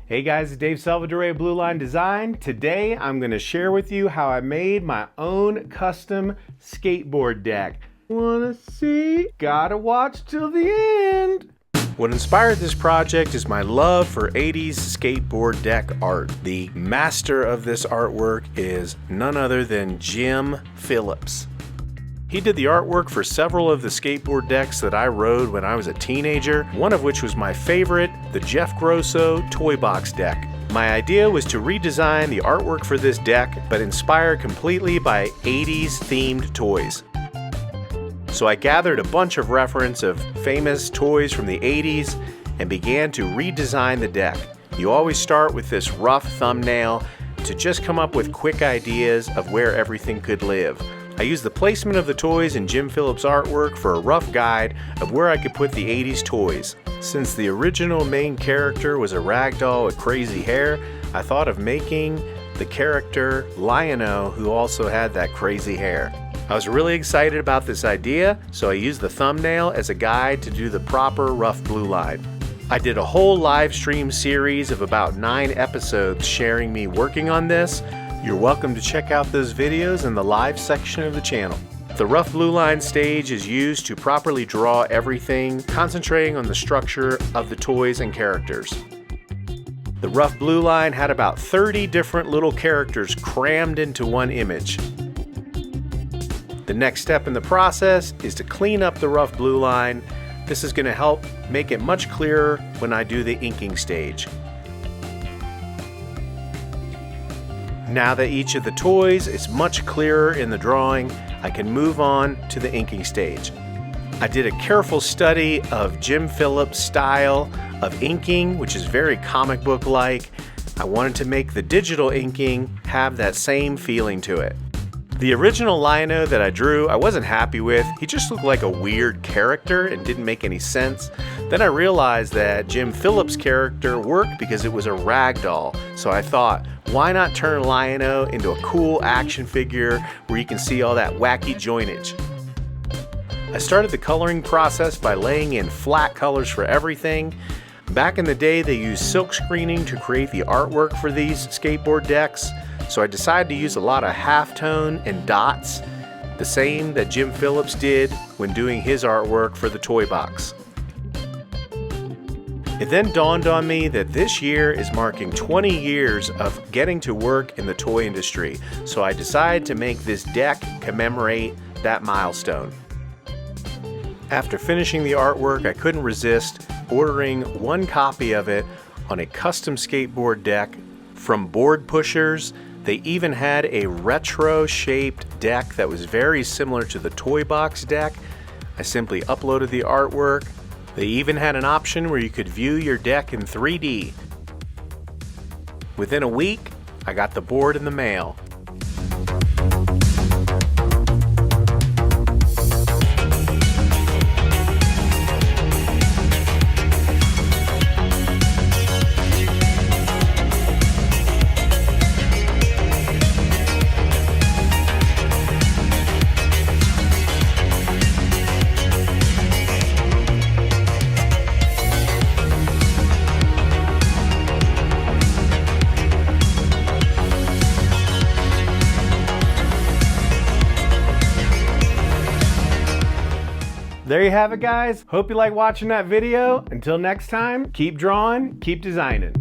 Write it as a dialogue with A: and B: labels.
A: Hey guys, it's Dave Salvadore of Blue Line Design. Today I'm going to share with you how I made my own custom skateboard deck. Wanna see? Gotta watch till the end. What inspired this project is my love for 80s skateboard deck art. The master of this artwork is none other than Jim Phillips. He did the artwork for several of the skateboard decks that I rode when I was a teenager, one of which was my favorite, the Jeff Grosso Toy Box deck. My idea was to redesign the artwork for this deck, but inspired completely by 80s themed toys. So I gathered a bunch of reference of famous toys from the 80s and began to redesign the deck. You always start with this rough thumbnail to just come up with quick ideas of where everything could live. I used the placement of the toys in Jim Phillips' artwork for a rough guide of where I could put the 80s toys. Since the original main character was a ragdoll with crazy hair, I thought of making the character Lion-O, who also had that crazy hair. I was really excited about this idea, so I used the thumbnail as a guide to do the proper rough blue line. I did a whole live stream series of about 9 episodes sharing me working on this. You're welcome to check out those videos in the live section of the channel. The rough blue line stage is used to properly draw everything, concentrating on the structure of the toys and characters. The rough blue line had about 30 different little characters crammed into one image. The next step in the process is to clean up the rough blue line. This is going to help make it much clearer when I do the inking stage. Now that each of the toys is much clearer in the drawing, I can move on to the inking stage. I did a careful study of Jim Phillips' style of inking, which is very comic book-like. I wanted to make the digital inking have that same feeling to it. The original Lion-O that I drew, I wasn't happy with. He just looked like a weird character and didn't make any sense. Then I realized that Jim Phillips' character worked because it was a ragdoll. So I thought, why not turn Lion-O into a cool action figure where you can see all that wacky jointage? I started the coloring process by laying in flat colors for everything. Back in the day, they used silk screening to create the artwork for these skateboard decks. So I decided to use a lot of halftone and dots, the same that Jim Phillips did when doing his artwork for the toy box. It then dawned on me that this year is marking 20 years of getting to work in the toy industry, so I decided to make this deck commemorate that milestone. After finishing the artwork, I couldn't resist ordering one copy of it on a custom skateboard deck from Board Pushers. They even had a retro-shaped deck that was very similar to the toy box deck. I simply uploaded the artwork. They even had an option where you could view your deck in 3D. Within a week, I got the board in the mail. There you have it, guys. Hope you like watching that video. Until next time, keep drawing, keep designing.